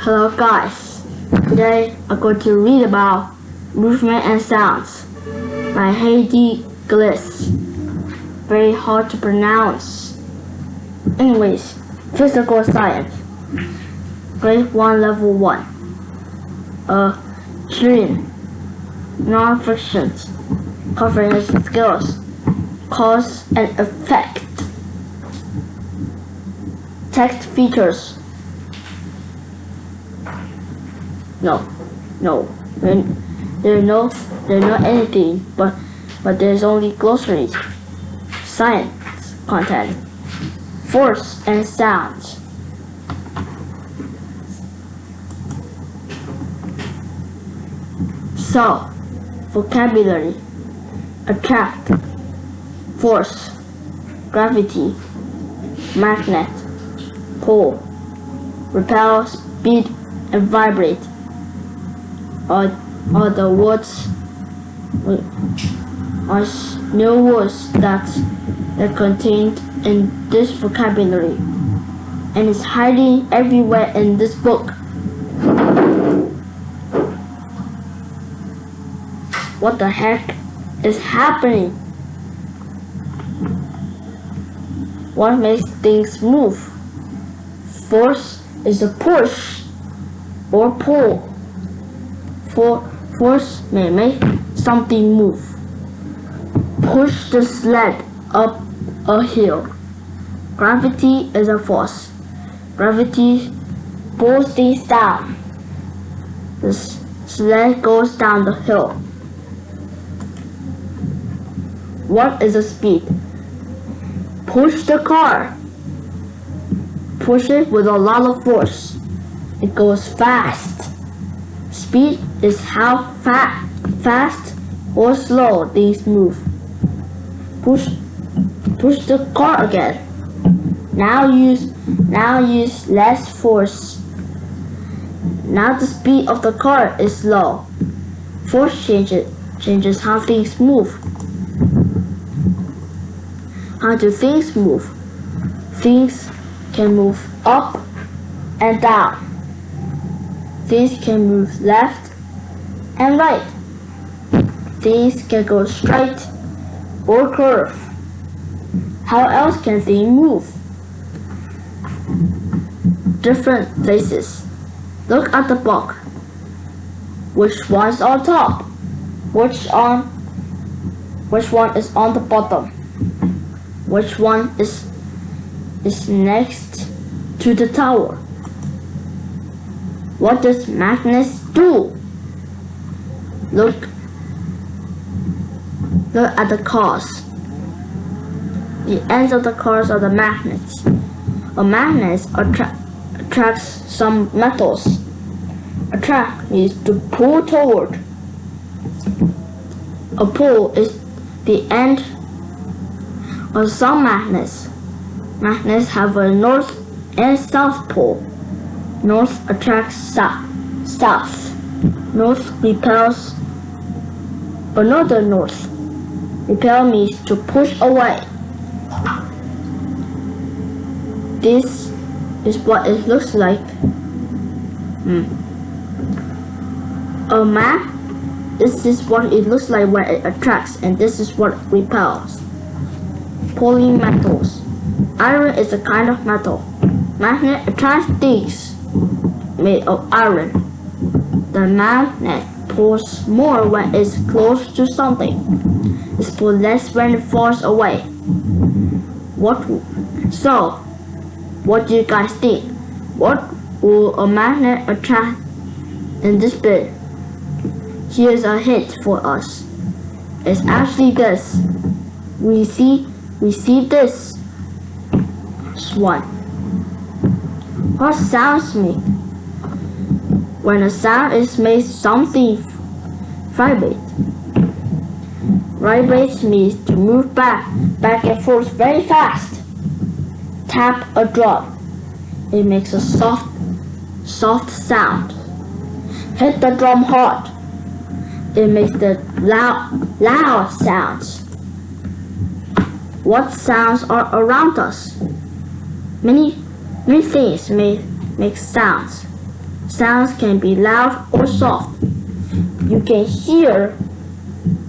Hello guys, today I'm going to read about movement and sounds by Heidi Gliss. Very hard to pronounce. Anyways, physical science. Grade 1 level 1. Dream. Non-fiction. Covering skills. Cause and effect. Text features. There's no anything, but there's only glossaries. Science content. Force and sounds. So, vocabulary. Attract. Force. Gravity. Magnet. Pull. Repel. Speed and vibrate. Are the words are new words that are contained in this vocabulary and is hiding everywhere in this book. What the heck is happening? What makes things move? Force is a push or pull. Force may make something move. Push the sled up a hill. Gravity is a force. Gravity pulls things down. The sled goes down the hill. What is a speed? Push the car. Push it with a lot of force. It goes fast. Speed is how fast or slow things move. Push the car again. Now use less force. Now the speed of the car is slow. Force changes how things move. How do things move? Things can move up and down. Things can move left and right. Things can go straight or curve. How else can things move? Different places. Look at the book. Which one's on top? Which one is on the bottom? Which one is next to the tower? What does magnets do? Look at the cars. The ends of the cars are the magnets. A magnet attracts some metals. Attract means to pull toward. A pull is the end of some magnets. Magnets have a north and south pole. North attracts south. North repels another north. Repel means to push away. This is what it looks like. A map. This is what it looks like when it attracts, and this is what repels. Pulling metals. Iron is a kind of metal. Magnet attracts things made of iron. The magnet pulls more when it's close to something. It pulls less when it falls away. What do you guys think? What will a magnet attract in this bit? Here's a hint for us. It's actually this. We see this one. What sounds make? When a sound is made, something vibrate. Vibrate means to move back and forth very fast. Tap a drum. It makes a soft sound. Hit the drum hard. It makes the loud sounds. What sounds are around us? Many things make sounds. Sounds can be loud or soft. You can hear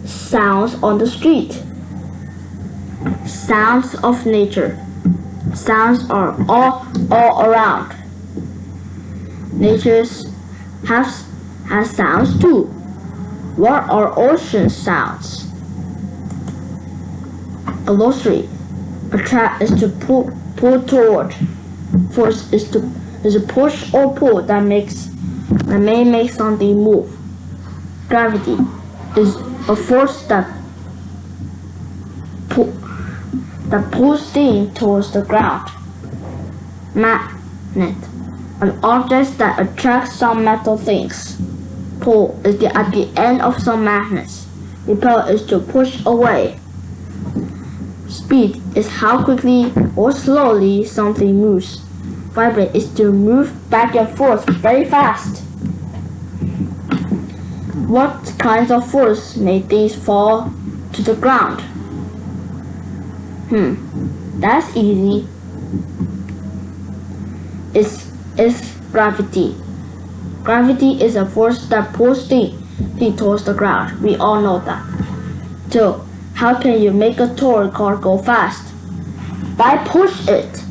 sounds on the street. Sounds of nature. Sounds are all around. Nature has sounds too. What are ocean sounds? Glossary. Attract is to pull toward. Force is a push or pull that may make something move. Gravity is a force that pulls things towards the ground. Magnet, an object that attracts some metal things. Pull is at the end of some magnets. Repel is to push away. Speed is how quickly or slowly something moves. Vibrate is to move back and forth very fast. What kinds of force make things fall to the ground? That's easy. It's gravity. Gravity is a force that pulls things towards the ground. We all know that. So, how can you make a toy car go fast? By push it.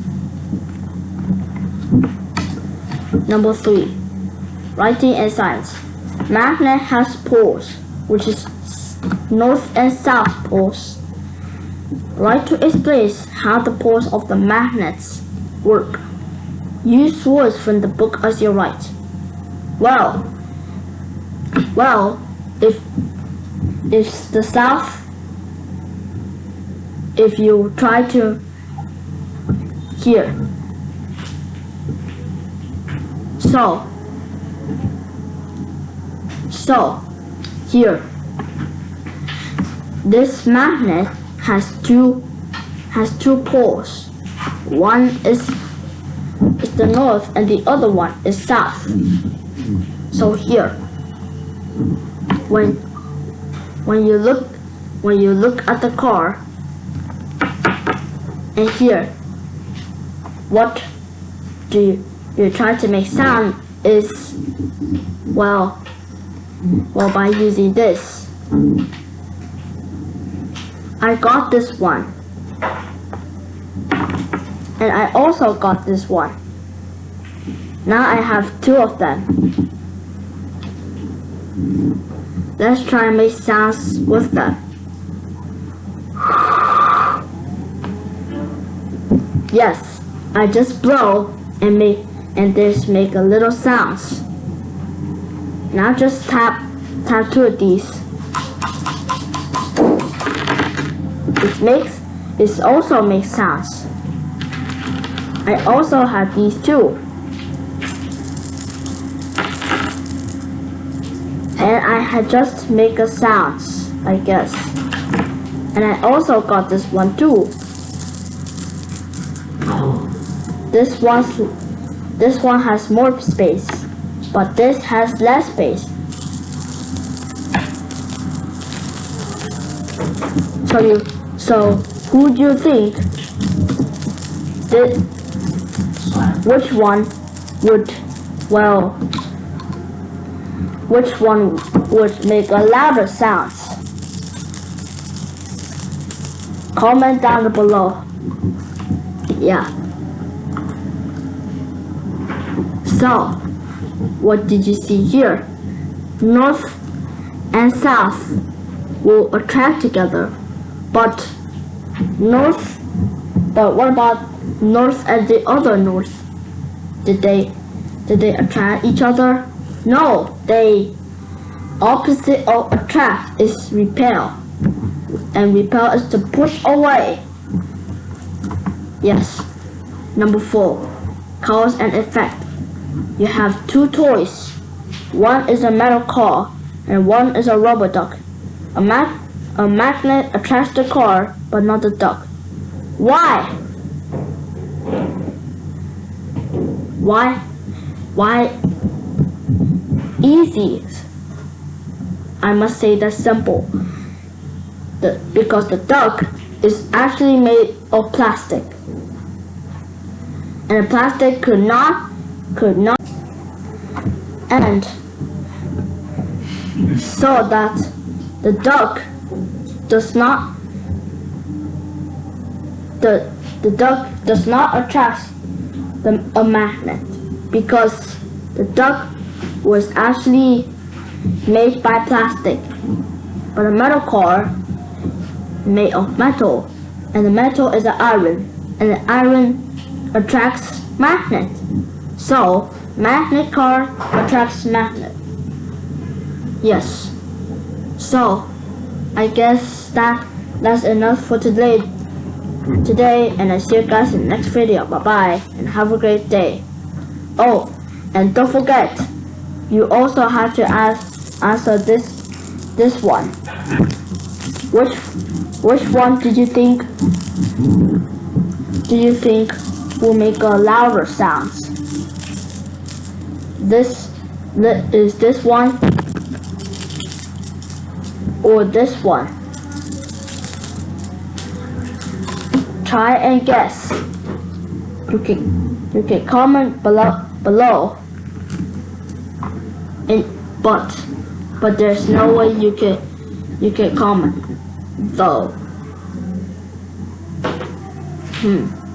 Number 3. Writing and science. Magnet has poles, which is north and south poles. Write to explain how the poles of the magnets work. Use words from the book as you write. Well, if the south, if you try to here, so here, this magnet has two poles. One is the north and the other one is south. So here, when you look at the car, and here, what do you try to make sound is, well by using this. I got this one, and I also got this one. Now I have two of them. Let's try and make sounds with them. Yes, I just blow and this make a little sounds. Now just tap two of these. It also makes sounds. I also have these two. And I had just make a sounds, I guess. And I also got this one too. This one has more space, but this has less space. So who do you think which one would make a louder sounds? Comment down below. Yeah. So, what did you see here? North and south will attract together, but what about north and the other north? Did they attract each other? No, they opposite of attract is repel, and repel is to push away. Yes. Number 4, cause and effect. You have two toys. One is a metal car and one is a rubber duck. A magnet attracts the car but not the duck. Why? Why? Easy. I must say that's simple. Because the duck is actually made of plastic. And the plastic could not and so that the duck does not attract a magnet, because the duck was actually made by plastic, but a metal car made of metal, and the metal is an iron, and the iron attracts magnet. So magnet car attracts magnet. Yes. So I guess that's enough for today, and I see you guys in the next video. Bye bye and have a great day. Oh, and don't forget, you also have to answer this one. Which one do you think will make a louder sounds? Is this one or this one? Try and guess. You can comment below. But there's no way you can comment though.